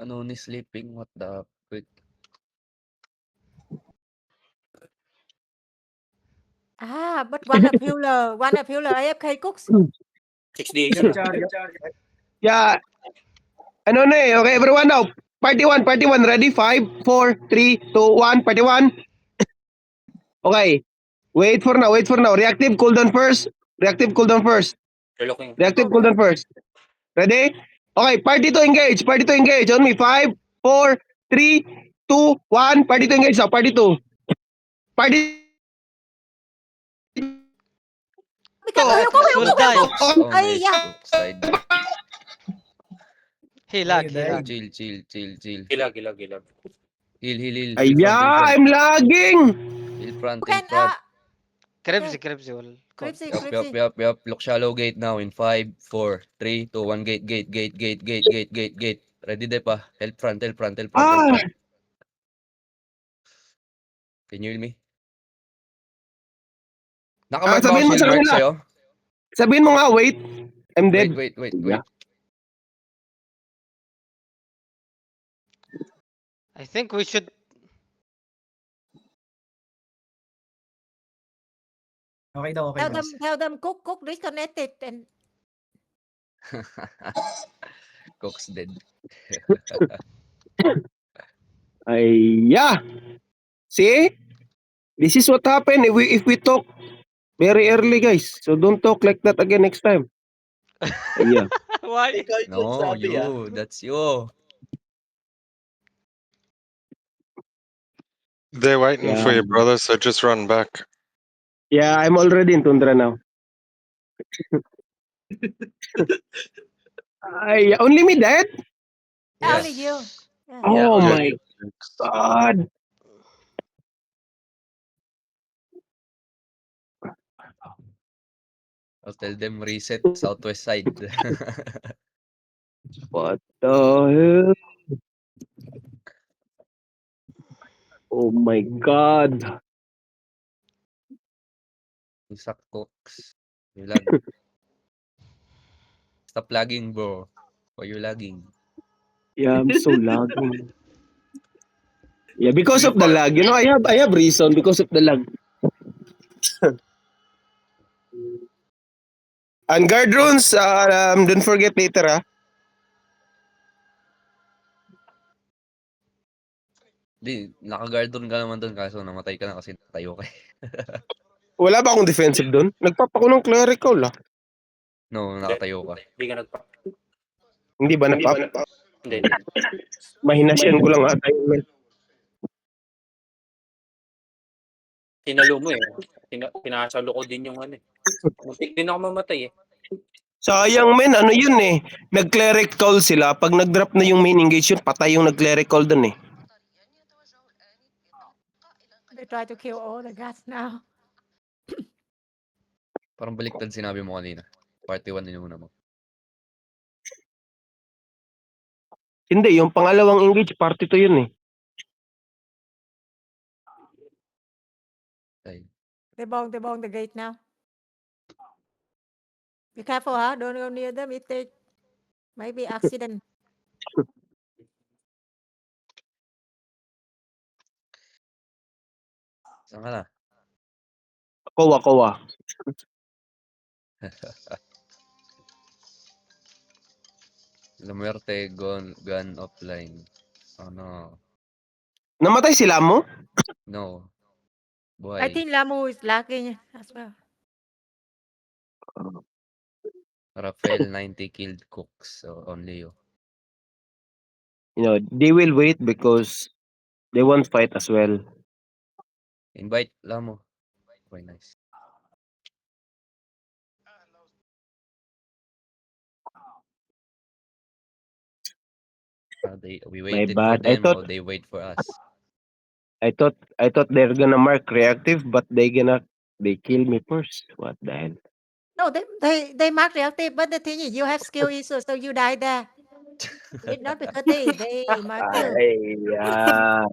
Anoni sleeping, what the frick? But one appealer AFK Cooks. 6 days Yep, na. Char. Yeah. Ano na eh. Okay, everyone now. Party 1, ready? 5, 4, 3, 2, 1, party 1. Okay. Wait for now. Reactive cooldown first. You're looking. Reactive cooldown first. Ready? Okay, party to engage. On me. 5, 4, 3, 2, 1. Party to engage now. Party 2. Party Go. Will die. Oh, Ay, nice. yeah. Cooks died. He lag. Chill. Gilag. Heal. Aya, I'm lagging. Heal front. Okay, Krebsy will. Cripsy. Yup. Look shallow gate now in 5, 4, 3, 2, 1. Gate. Ready depa. Help front. Ah, Can you heal me? Nakamark ba sabihin ako mo sa shield mark kanila. sa'yo? Sabihin mo nga, wait. I'm dead. Wait. Yeah. I think we should. Okay daw. Tell them Cook disconnected and Cooks dead. Aya. See? This is what happened if we talk very early, guys. So don't talk like that again next time. Aya. Why? No, you. That's you. They're waiting for Yeah. you, brother, so just run back. Yeah, I'm already in Tundra now. Ay, only me dead? only you. Yeah, Oh Yeah, my you- God. I'll tell them reset southwest side. What the hell? Oh my God. You suck, Cooks. You lag. Stop lagging, bro. Why you lagging? Yeah, I'm so lagging. Yeah, because of the lag. You know, I have reason because of the lag. And guard runes, don't forget later, ah. Di, naka-guard doon ka naman doon kaso namatay ka na kasi tayo ka. Wala ba akong defensive doon? Nagpapako ng clerical, ah. No, nakatayo ka. Hindi ka nagpa. Hindi ba nag-up? Hindi. Mahinasyan ko lang ata yun. Tinalo mo eh. Pinasalo ko din yung ano eh. Muntik din ako mamatay eh. Sayang men, ano yun eh. Nag-clerical sila. Pag nag-drop na yung main engage yun, patay yung nag-clerical dun eh. They try to kill all the guys now. Parang baliktad sinabi mo kanina. Party 1 inuna mo. Hindi, yung pangalawang engage, party to yun eh. Ay. They bong the gate now. Be careful, huh? Don't go near them. It might be accident. Saan ka na? Kowa. Lumerte, gun offline. Oh no. Namatay sila mo? No. I Buhay. think Lamu is lagging as well. Rafael 90 killed Cooks. So only you. You know, they will wait because they won't fight as well. Invite Lamo. Okay, nice. We waited for bad. them or they wait for us. I thought they're gonna mark reactive, but they kill me first. What the hell? No, they mark reactive, but the thing is, you have skill issue, so you die there. It's not because they mark you. Ay, yeah.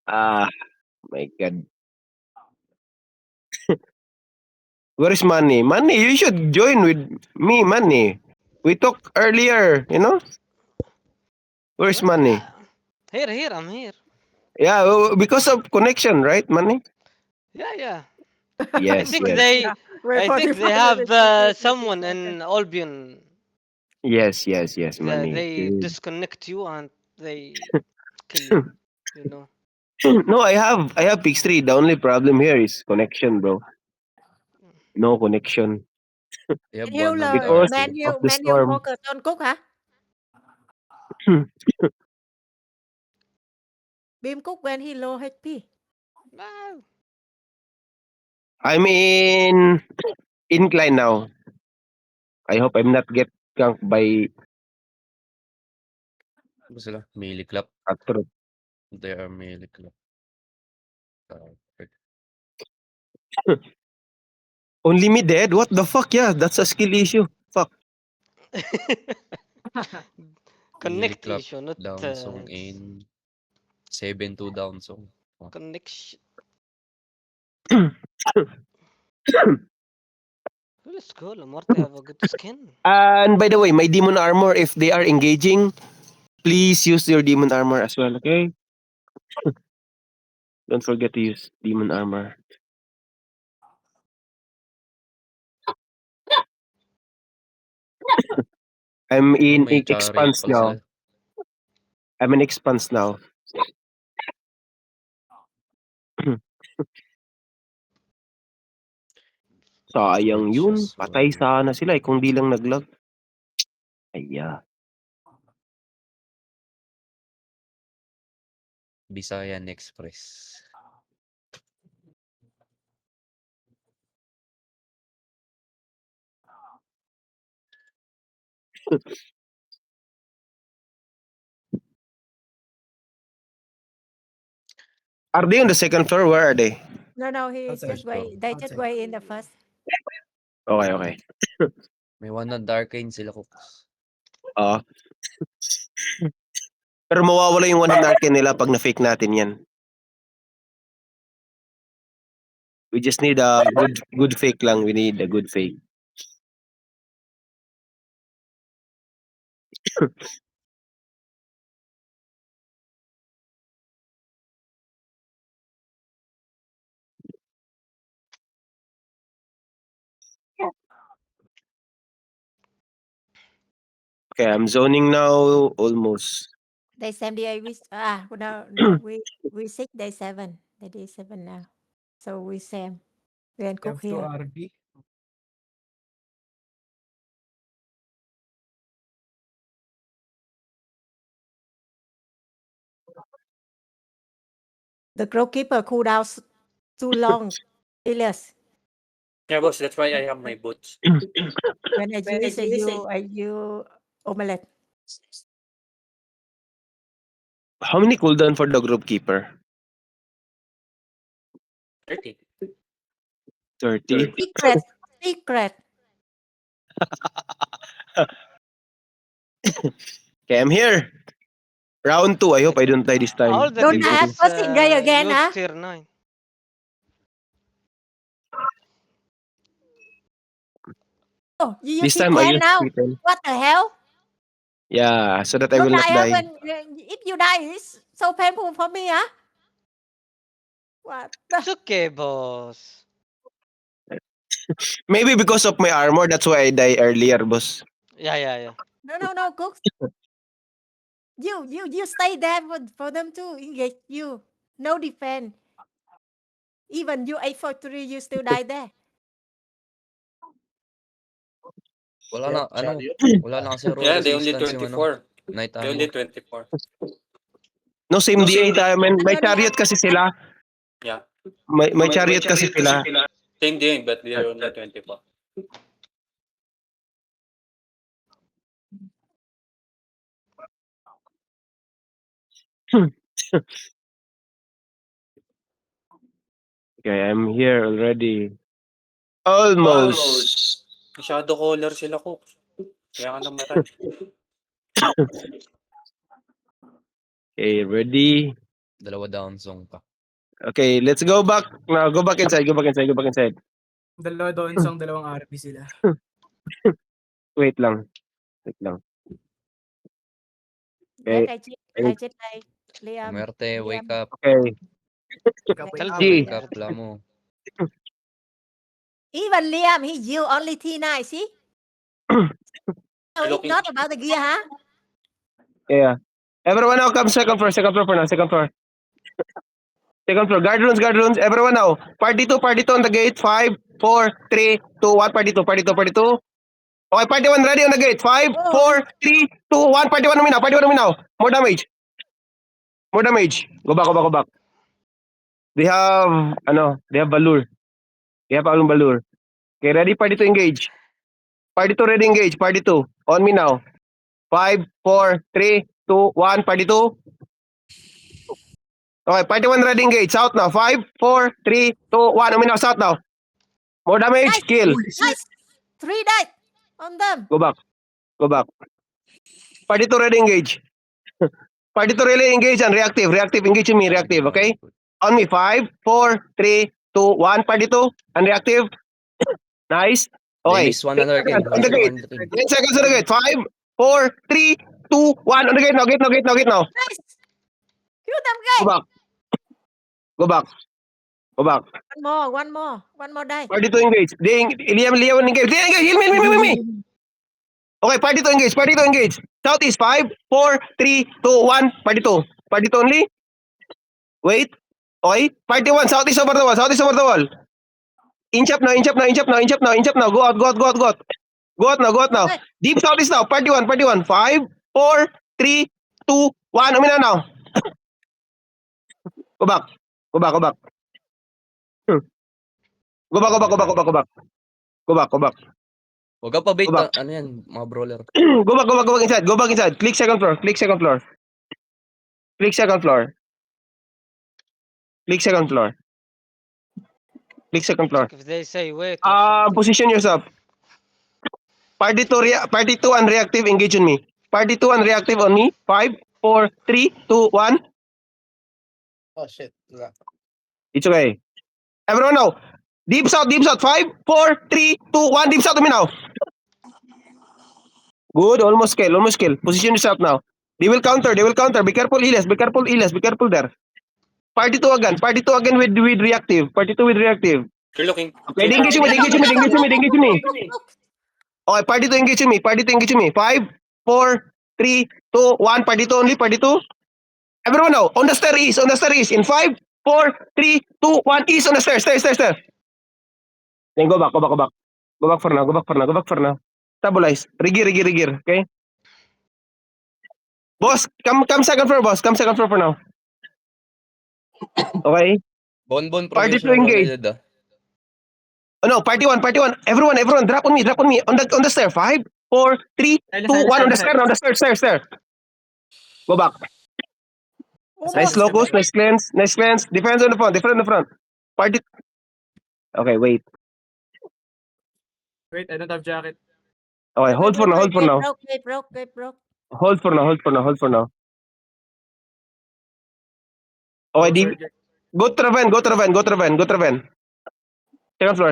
Ah, my God. Where is Manny? Manny, you should join with me, Manny. We talked earlier, you know? Where's Manny? Here, I'm here. Yeah, because of connection, right, Manny? Yeah. Yes, think yes. they, We're I think 45 they have minutes into it. someone in Albion. Yes, Manny. They Good. disconnect you and they kill you. You know. No, I have Pix 3. The only problem here is connection, bro. No connection. You have Can you 100 Because RP. of the Man U storm. focus on Cook hả? Beam Cook when he low HP. Ah, I'm in incline now. I hope I'm not get ganked by Ano sila? Melee clap. Astro. They are melee clap. Perfect. Only me dead? What the fuck? Yeah, that's a skill issue. Fuck. Melee connect clap. issue, not Down song in 7-2 down song. connection. Let's go. Lamarte have a good skin. And by the way, my demon armor, if they are engaging, please use your demon armor as well, okay? Don't forget to use demon armor. I'm Oh, in may chariot expanse pala now. sila. I'm in expanse now. Sayang yun. Vicious Patay Warrior. sana sila kung di lang naglag. Aya. Bisayan Express. Are they on the second floor? Where are they? No, he is Outside. just wait. They just wait in the first. Okay. May 100 arcane sila, Cooks. Oo. Pero mawawala yung 100 arcane nila pag na-fake natin yan. We just need a good fake lang. We need a good fake. Okay, I'm zoning now almost. They 78. We 6. They 7. They did 7 now. So we Sam. We and Cook F2 here. RP. The goalkeeper cooldown too long. Elias. Yeah, boss, that's why I have my boots. When I use you omelette. How many cooldown for the group keeper? 30. 30? Secret. Okay, I'm here. Round 2. I hope I don't die this time. All the Don't Thank you. have defense passing guy again, use huh? tier 9. Oh, you This use time I T10 use now. T10. What the hell? Yeah, so that I will Don't not die, huh? die. When if you die, it's so painful for me, huh? What the? It's okay, boss. Maybe because of my armor, that's why I die earlier, boss. Yeah. No, Cook. You stay there for them to engage you. No defense. Even you 843, you still die there. Wala na, wala na kasi roll Yeah, they only resistance yung 24. Night They only Ammo. 24. No, same D8. May chariot kasi sila. Yeah. May chariot kasi sila. Same day, but they are only 24. Okay, I'm here already. Almost. Masyado color sila, Cook. Kaya ka namatay. Okay, ready? Dalawa down song pa. Okay, let's go back. No, go back inside. Dalawa doon song, dalawang RP sila. Wait lang. Wait lang. Để Okay. cài trên đây. Liam. Umerte, wake up. Okay. Kapag Tell G. me. Wake up, Lamo. Even Liam, he you only T9, see? No, it's Looking- not about the gear, huh? Yeah. Everyone now come second floor for now. Second floor. Second floor. Guard rooms. Everyone now. Party 2 on the gate. 5, 4, 3, 2, 1. Party 2. Okay, party 1 ready on the gate. 5, 4, 3, 2, 1. Party 1 on me now. More damage. Go back. They have Balur. Okay, ready? Party 2 engage. Party 2 ready engage. Party 2. On me now. 5, 4, 3, 2, 1. Party 2. Okay, party 1 ready engage. South now. 5, 4, 3, 2, 1. On me now. South now. More damage. Nice. Kill. Nice. 3 dice on them. Go back. Party 2 ready engage. Party 2 ready engage and reactive. Engage with me. Reactive. Okay? On me. 5, 4, 3, 2, 1. Party 2. And reactive. Nice. Okay. Dennis, 100 kill. On the gate. 10 seconds on the gate. 5, 4, 3, 2, 1. On the gate now. Gate now. Nice. Kill them, guys. Go back. One more die. Party 2 engage. Liam engage. Heal me. Okay, party 2 engage. Southeast. 5, 4, 3, 2, 1. Party 2 only. Wait. Okay. Party 1. Southeast over the wall. Inch up now. Go out now. Okay. Deep southeast now. Party 1. 5, 4, 3, 2, 1. Umina now. Go back. Go back. Huwag ka pa bait. Go back. Ano yan, mga brawler. Go back inside. Click second floor. Click second floor. If they say wait. or something. Position yourself. Party 2 and reactive engage on me. Party 2 and reactive on me. 5, 4, 3, 2, 1. Oh shit. Wala. It's okay. Everyone now. Deep south. 5, 4, 3, 2, 1. Deep south to me now. Good. Almost kill. Position yourself now. They will counter. Be careful, Elias. Be careful there. Party 2 again with reactive. You're looking. Okay, engage me. Okay, party 2 engage me. 5, 4, 3, 2, 1. Party 2 only. Everyone now. On the stair east. In 5, 4, 3, 2, 1. East on the stairs. Then go back. Go back for now. Stabilize. Rigir. Okay? Boss, come second floor, boss. Come second floor for now. Okay? Bon Party provisional to engage. loaded, ah. Oh no, party 1. Everyone, drop on me. On the stair. 5, 4, 3, 2, 1. On the stair. Go back. Nice locus, nice cleanse. Defense on the front. Party. Okay, wait. Wait, I don't have jacket. Okay, hold for now. Broke. Hold for now. Okay, Sword, go to Raven.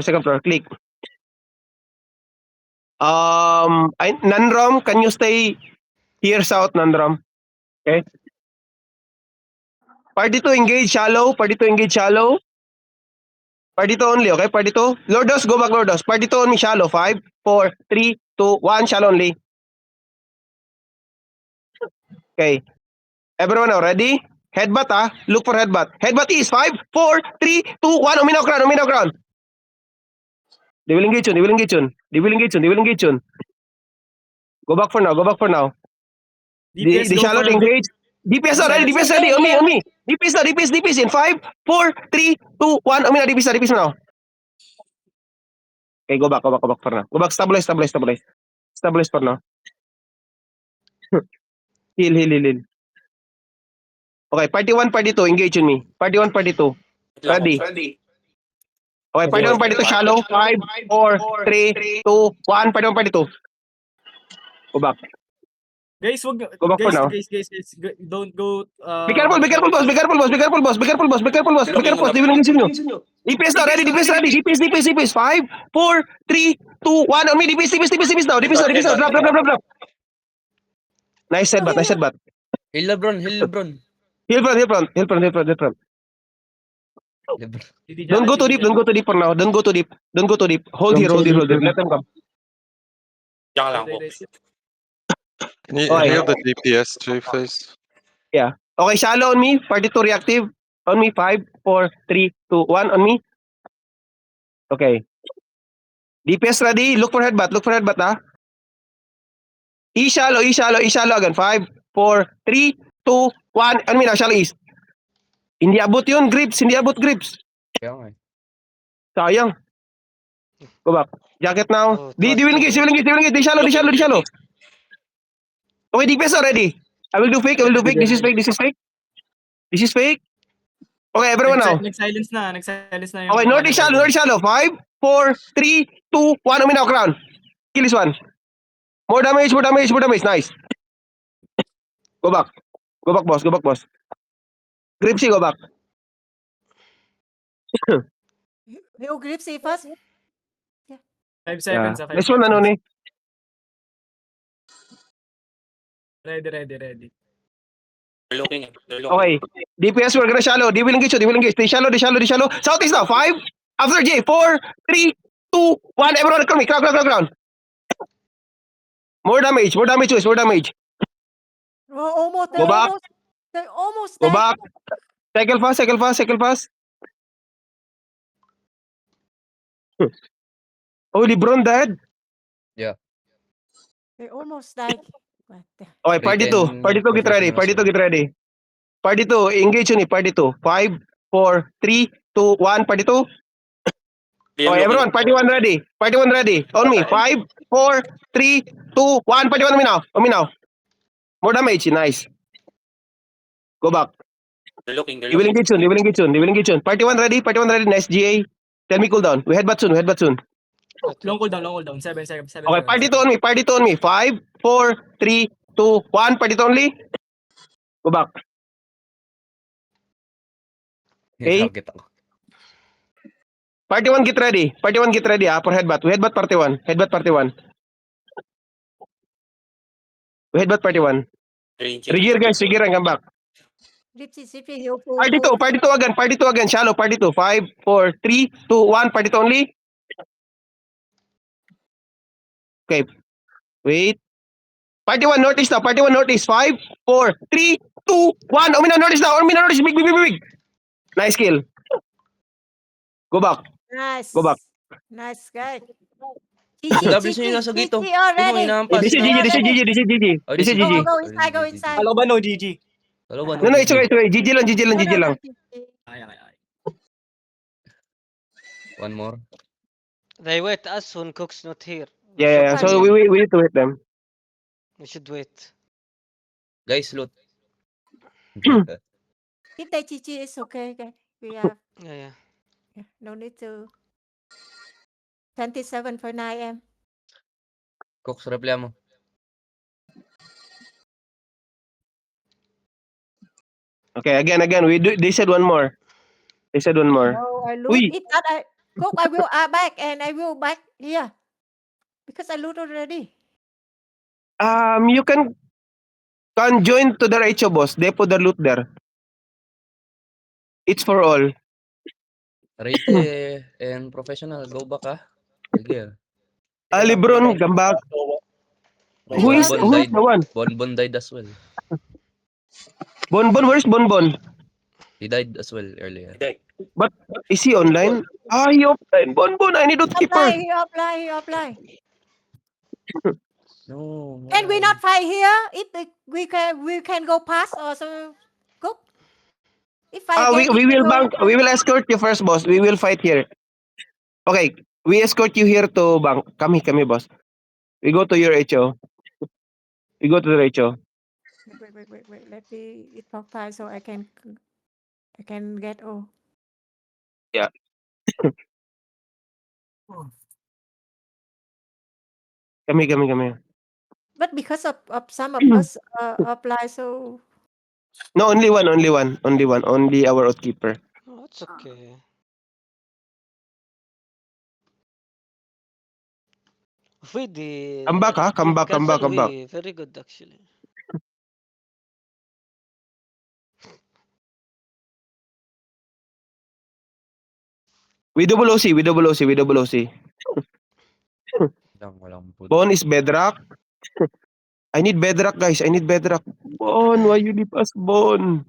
Second floor. Click. Nandrom, can you stay here south, Nandrom? Okay. Party 2 engage shallow. Party 2 only, okay? Party 2. Lordos, go back, Lordos. Party 2 only shallow. 5, 4, 3, 2, 1. Shallow only. Okay. Everyone now, ready? Headbutt, Look for headbutt. Headbutt is 5, 4, 3, 2, 1. Uminaw ground. They will engage on. Go back for now. DPS, The go shallow for a engage. DPS ready. On me. DPS in 5, 4, 3, 2, 1. DPS now. Okay, go back for now. Go back, stabilize for now. Heal. Okay, party 1, party 2, engage on me. Party 1, party 2. Ready. Okay, party 1, party 2, shallow. 5, 4, 3, 2, 1. Party 1, party 2. Go back. Guys, wag Go back for now. guys. Don't go Be careful, boss. Be careful, boss. Be careful, boss. They will engage you. DPS now, ready. DPS. 5, 4, 3, 2, 1. On me, DPS now. DPS now. Drop. Nice headbutt. Heal Lebron. Heal front. Lebron. Don't go too deep for now. Don't go too deep. Hold here. Let them come. Diyan lang po. Can you Okay. heal the DPS too, please? Okay, shallow on me. Party 2 reactive. On me, 5, 4, 3, 2, 1. On me. Okay. DPS ready. Look for headbutt, ah. E-shallow again. 5, 4, 3, 2, 1. On me now, shallow east. Hindi abot yun, grips. Kaya nga eh. Sayang. Go back. Jacket now. Oh, Di will engage. Di shallow. Okay, DPS already. I will do fake. This is fake. Okay, everyone now. Nag-silence na yung Okay, north is shallow. 5, 4, 3, 2, 1. On me now, crown. Kill this one. More damage. Nice. Go back, boss. Gripsy, go back. You Gripsy first. 5 seconds. Yeah. This one, ano ni? Ready. They're looking. Okay. DPS, we're gonna shallow. They will engage. They shallow. Southeast now. 5. After J. 4, 3, 2, 1. Everyone, come me. Crown. More damage. Oh, almost. Go back. They almost. Go died. back. Cycle fast. Oh, LeBron dead. They almost died. What the- Okay, party 2. Party 2, get ready. Party 2, engage yun eh. Party 2. 5, 4, 3, 2, 1. Party 2. Okay, everyone, party 1 ready. On me. 5, 4, 3, 2, 1. Party 1 on me now. More damage. Nice. Go back. They're looking. They will engage soon. Party 1 ready. Nice, GA. Tell me cooldown. We headbutt soon. Long cooldown. 7 seconds. Okay, party 2 on me. 5, 4, 3, 2, 1. Party 2 only. Go back. Okay. Target ako. Party 1 get ready. For headbutt. We headbutt party 1. We headbutt party 1. Regear guys, and come back. Gripsy, heal full. Party 2 again. Shallow, party 2. 5, 4, 3, 2, 1. Party 2 only. Okay. Wait. Party 1 notice now. 5, 4, 3, 2, 1. Omina notice now. Big. Nice kill. Go back. Nice. Go back. Nice guy. WC nyo nasa gito. GG already. Hinampas. This is GG. Oh, This is Go, GG. go inside. Alam ko ba no, GG? Dalawa, No, it's okay. GG lang. Ay. One more. They wait us when Cook's not here. Yeah. So we need to hit them. We should wait. Guys, loot. If they GG, it's okay. Okay. We have Yeah. no need to. 27 for 9M. Cox, reply mo. Okay, again. They said one more. No, I loot. Uy. If not, I will back and I will back here. Because I loot already. You can join to the HO boss. They put the loot there. It's for all. Rate and professional. Go back ah. Sige. Lebron, come back. Who is the one? Bonbon died as well. Bonbon, where's Bonbon? He died as well earlier. But is he online? He offline. Bonbon, I need to keep her. He apply. No. Can we not fight here? If we can go past or so. Go. If I We will escort you first, boss. We will fight here. Okay, we escort you here to bank. Kami, boss. We go to your HO. We go to the HO. Wait. Let me talk time so I can get all. Yeah. Kami. But because of some of us apply, so No, only one. Only our outkeeper. Oh, it's okay. We did. Come back, ha? Come back. We very good actually. We double OC. Walang food. Bon is bedrock. I need bedrock, guys. Bon, why you leave us, Bon?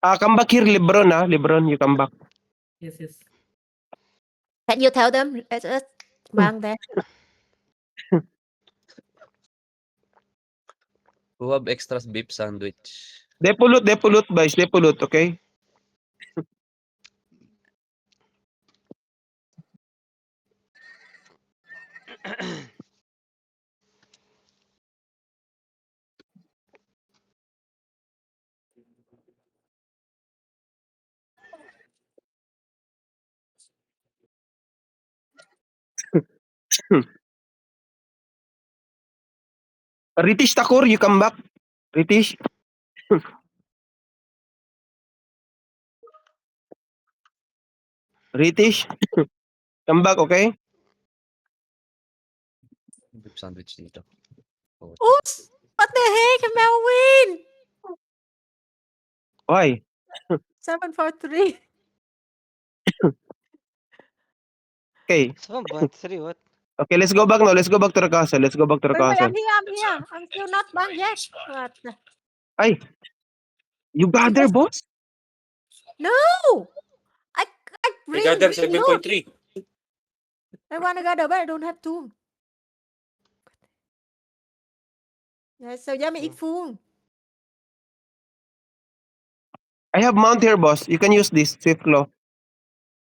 Come back here, Lebron, ha? Lebron, you come back. Yes, yes. can you tell them let us bang there? Who have extras beef sandwich? Depulut, guys. Okay? Ritish Takur, you come back. Ritish. Ritish. Come back, okay? Beef sandwich dito. Oh, Oops! What the heck, Melvin? Why? 743. Okay. 7.3, what? Okay, let's go back now. Let's go back to the castle. Wait, I'm here. I'm still not bang yet. What the... Ay. You got there, boss? No! I I bring gather loot. 7.3. I wanna gather, but I don't have tool. Yeah, so yummy eat food. I have mount here, boss. You can use this Swift Claw.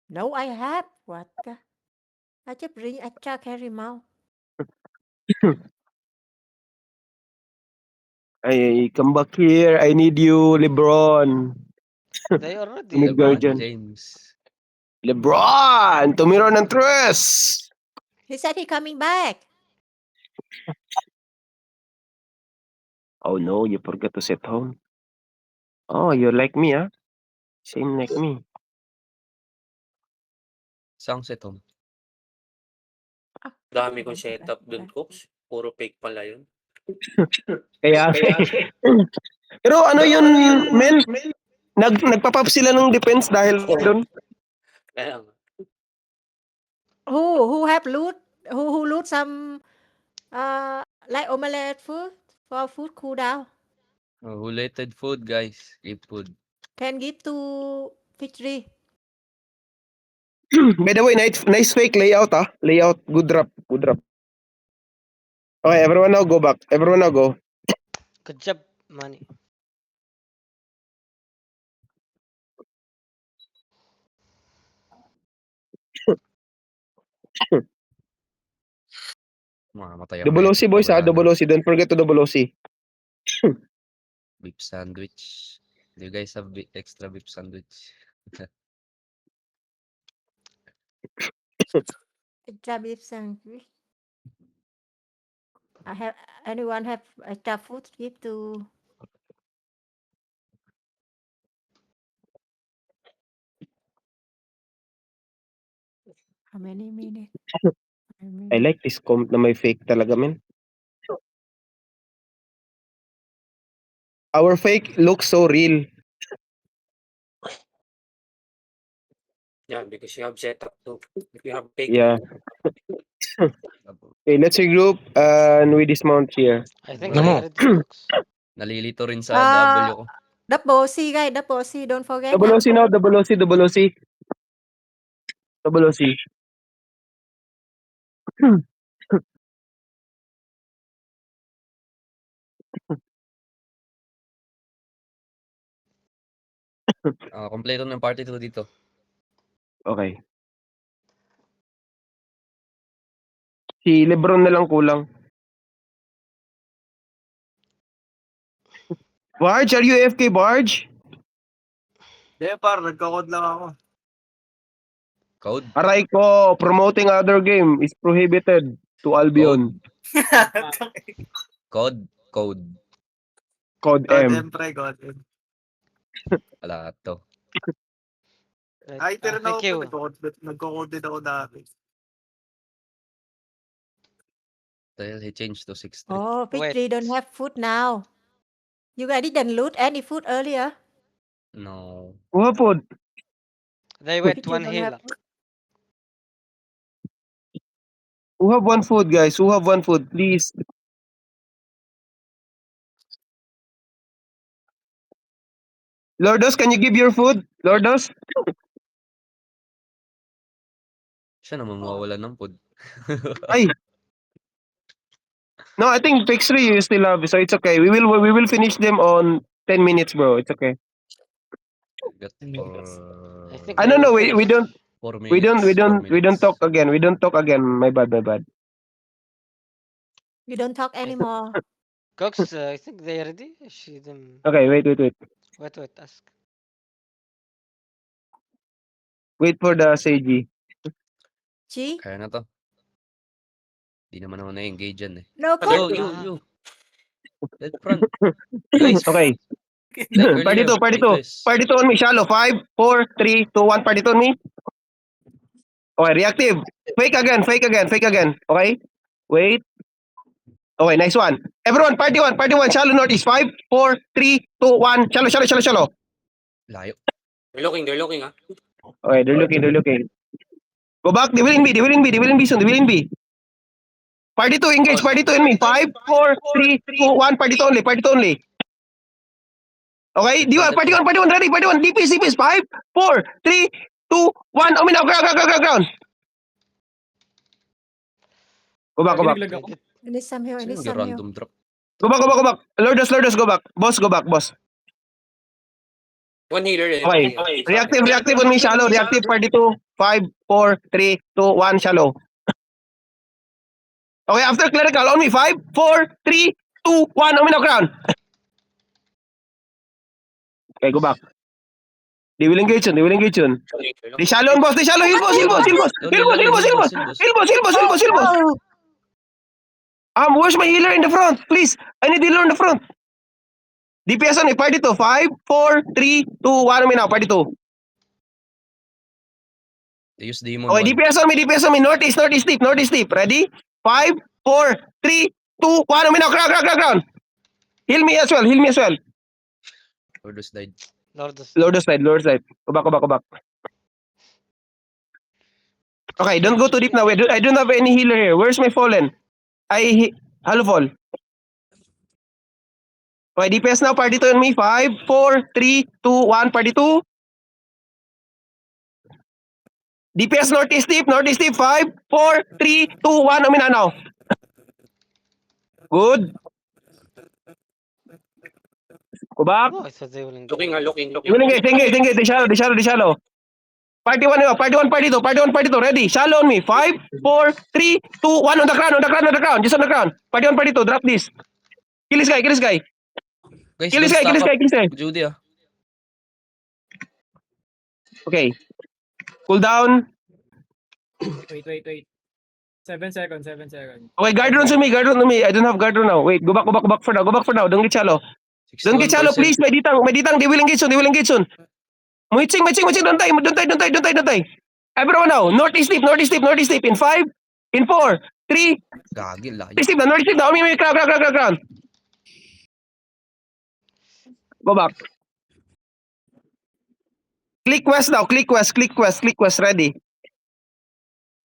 No, I have. What the... I just bring extra carry mount. Ay, come back here. I need you, LeBron. They already. Need LeBron Guardian. James. LeBron! Tumiro ng tres! He said he coming back. Oh no, you forgot to set home. Oh, you're like me, huh? Same like me. Saan set home? Dami kong setup dun, Cooks. Puro fake pala yun. Kaya, pero ano yun, men? Nagpapap sila ng defense dahil doon. Kaya nga. Who have loot? Who loot some like omelette food for food cooldown? Related food, guys. Eat food. Can give to Fitri. By the way, nice fake layout, ah. Layout, good drop. Okay, everyone now go back. Everyone now go. Good job, Manny. Mamamatay ako. Double OC, boys, ah. Double OC. Don't forget to double OC. Beef sandwich. Do you guys have extra beef sandwich? Extra beef sandwich. Anyone have extra food give to how many minutes? I like this comp na may fake talaga, men. Our fake looks so real. Yeah, because you have setup too. If you have fake. Yeah. Okay, let's regroup and we dismount here. I think No I more. read the books. Nalilito rin sa Ah, W ko. double C guys, double C. Don't forget. Double OC now, double OC. Double OC. Kompleto ng party 2 dito. Okay. Si Lebron na lang kulang. Barge, are you AFK, Barge? Hindi, par. Nagkakod lang ako. Code. Aray ko, promoting other game is prohibited to Albion. Code. Code God M. M, pre, God M. Wala to. Right. Ay, pero Thank you. nagko-code din ako dati. Dahil he changed to 6-3. Oh, Wait. Victory don't have food now. You guys didn't loot any food earlier. No. Kuha food. They went Victory one don't heal. have food. Who have one food, guys? Who have one food, please? Lordos, can you give your food? Lordos? Siya naman mawawala ng food. Ay. No, I think Fix 3 you still have, so it's okay. We will finish them on 10 minutes, bro. It's okay. Got I think I they don't know. will We finish. don't 4 minutes. we don't 4 minutes. talk again. We don't talk again. My bad. You don't talk anymore. Cox, I think they ready. She them. Okay, wait. Wait. Ask. Wait for the Seiji. G? Kaya na to. Di naman ako na-engage yan eh. No Yo, cook. yo. Dead front. Guys. Okay. Like Party earlier, 2, party 2. waitlist. Party 2 on me. Shallow. 5, 4, 3, 2, 1. Party 2 on me. Okay, reactive. Fake again. Okay? Wait. Okay, nice one. Everyone, party 1. Shallow northeast. 5, 4, 3, 2, 1. Shallow. Layo. They're looking, ah. Okay, they're looking. Go back. They will in B soon. Party 2, engage. Party 2 in me. 5, 4, 3, 2, 1. Party 2 only. Okay, party 1, ready. Party 1. DPS. 5, 4, 3, 2, 1. Oh, now. Ground. Go back. Ginaglag ako. I need some here. Sino yung random drop? Go back. Lordos, go back. Boss, go back, boss. One healer. Okay. Reactive on me, shallow. Reactive, party 2. 5, 4, 3, 2, 1, shallow. Okay, after clerical, on me. 5, 4, 3, 2, 1. On me now, crown. Okay, go back. They will engage soon. They shallow on boss. Heal boss. Where's my healer in the front? Please, I need healer in the front. DPS on me, party 2. 5, 4, 3, 2, 1 on me now, party 2. They use demon Okay, 1. DPS on me. Northeast deep. Ready? 5, 4, 3, 2, 1 on me now. Ground. Heal me as well. Lordos died. Lordos. Lower side. Go back. Okay, don't go too deep now. I don't have any healer here. Where's my fallen? Hello, fall. Okay, DPS now. Party 2 on me. 5, 4, 3, 2, 1. Party 2. DPS northeast deep. 5, 4, 3, 2, 1. On me now. Good. Go back. Oh, I thought they will engage. Looking. You will engage. They shallow. Party 1, party 2. Ready? Shallow on me. 5, 4, 3, 2, 1. On the ground. Just on the ground. Party 1, party 2. Drop this. Kill this guy. Guys, Kill don't this stack guy. up. Judy ah. Okay. Cool down. Wait. 7 seconds. Okay, guard runs on me. I don't have guard run now. Wait, go back for now. Don't get shallow. 61%. Please. May ditang. They will engage soon. Muitsing. Don't die. Everyone now. Northeast deep. In 5, in 4, 3. Gagi, layo. Northeast deep now. May crown. Go back. Click west now. Click west. Ready.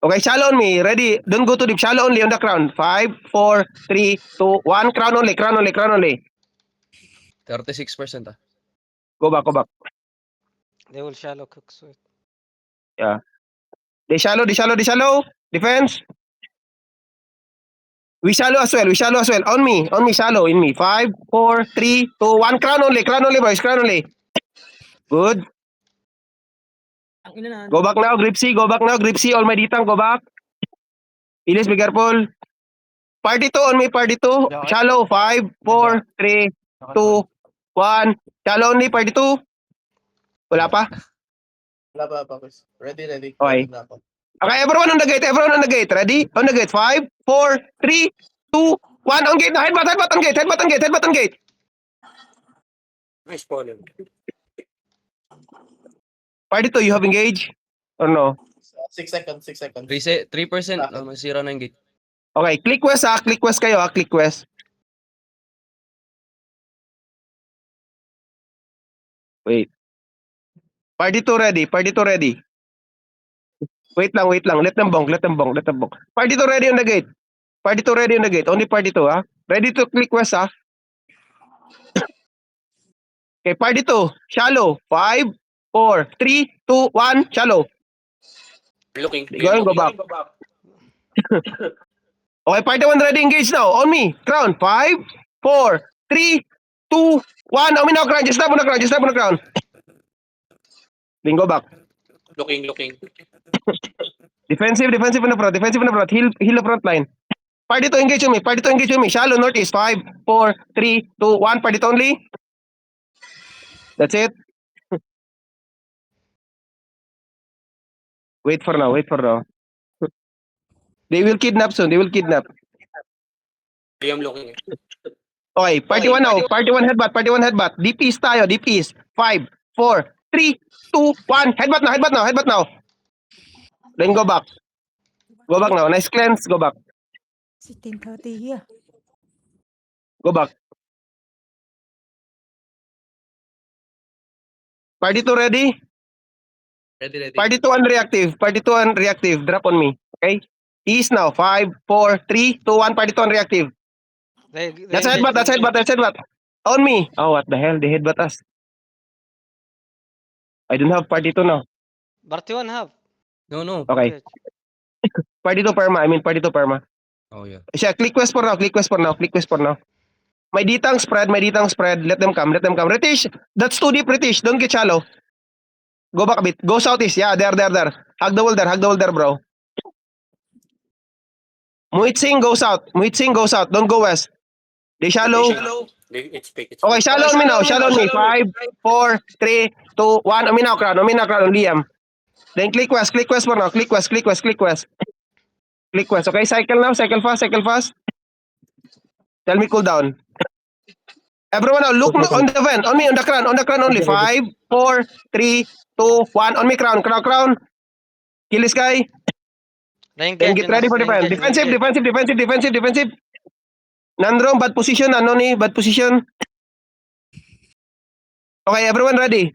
Okay, shallow on me. Ready. Don't go too deep. Shallow only on the crown. 5, 4, 3, 2, 1. Crown only. 36% ah. Go back. They will shallow Cox. Wait. They shallow. Defense. We shallow as well. On me, shallow. In me. 5, 4, 3, 2, 1. Crown only, boys. Good. Ang ina na. Go back now, Gripsy. All my ditang, go back. Ilis, be careful. Party 2 on me, Shallow. 5, 4, 3, 2, 1. Shallow only, party 2. Wala pa? Wala pa, boys. Ready. Okay. Okay, everyone on the gate. Ready? On the gate. 5, 4, 3, 2, 1, on gate na. Headbutt on gate. Headbutt on gate. Nice follow. Party 2, you have engaged? Or no? 6 seconds, 6 seconds. 3% Bakit? masira na yung gate. Okay, click west ha. Click west kayo ha. Click west. Wait. Party 2 ready. Wait lang. Let them bonk. Party 2 ready on the gate. Only party 2 ha. Ready to click west ha. Okay, party 2. Shallow. 5, 4, 3, 2, 1. Shallow. Looking. Go back. Okay, party 1 ready. Engage now. On me. Crown. 5, 4, 3, 2, 1. On me now, crown. Just step on the crown. Then go back. Looking. Defensive in the front. Heal the front line. Party to engage with me. Shallow northeast. 5, 4, 3, 2, 1. Party to only. That's it. Wait for now. They will kidnap soon. Liam looking. Okay, party 1 now. Party 1 headbutt. DPs tayo. 5, 4, 3, 2, 1. Headbutt now. Then go back. Now. Nice cleanse. Go back. 16:30 here. Go back. Party 2 ready? Ready. Party 2 unreactive. Drop on me. Okay? East now. 5, 4, 3, 2, 1. Party 2 unreactive. That's headbutt. On me. Oh, what the hell? They headbutt us. I don't have party 2 now. Party 1 have. No. Okay. Party 2 perma. Oh, yeah. Siya, click west for now. May ditang spread. Let them come. Ritish, that's too deep, Ritish. Don't get shallow. Go back a bit. Go southeast. Yeah, there. Hug the wall there, bro. Muitsing, go south. Don't go west. They shallow. It's fake. Okay, shallow on me now. 5, 4, 3, 2, 1. On me now, crown. On Liam. Then click west for now. Click west. Okay, cycle fast. Tell me cool down. Everyone now, look on the vent. On me, on the crown only. 5, 4, 3, 2, 1. On me, crown. Kill this guy. Then get ready for defense. Defensive. Nandrom, bad position. Anoni, bad position. Okay, everyone ready.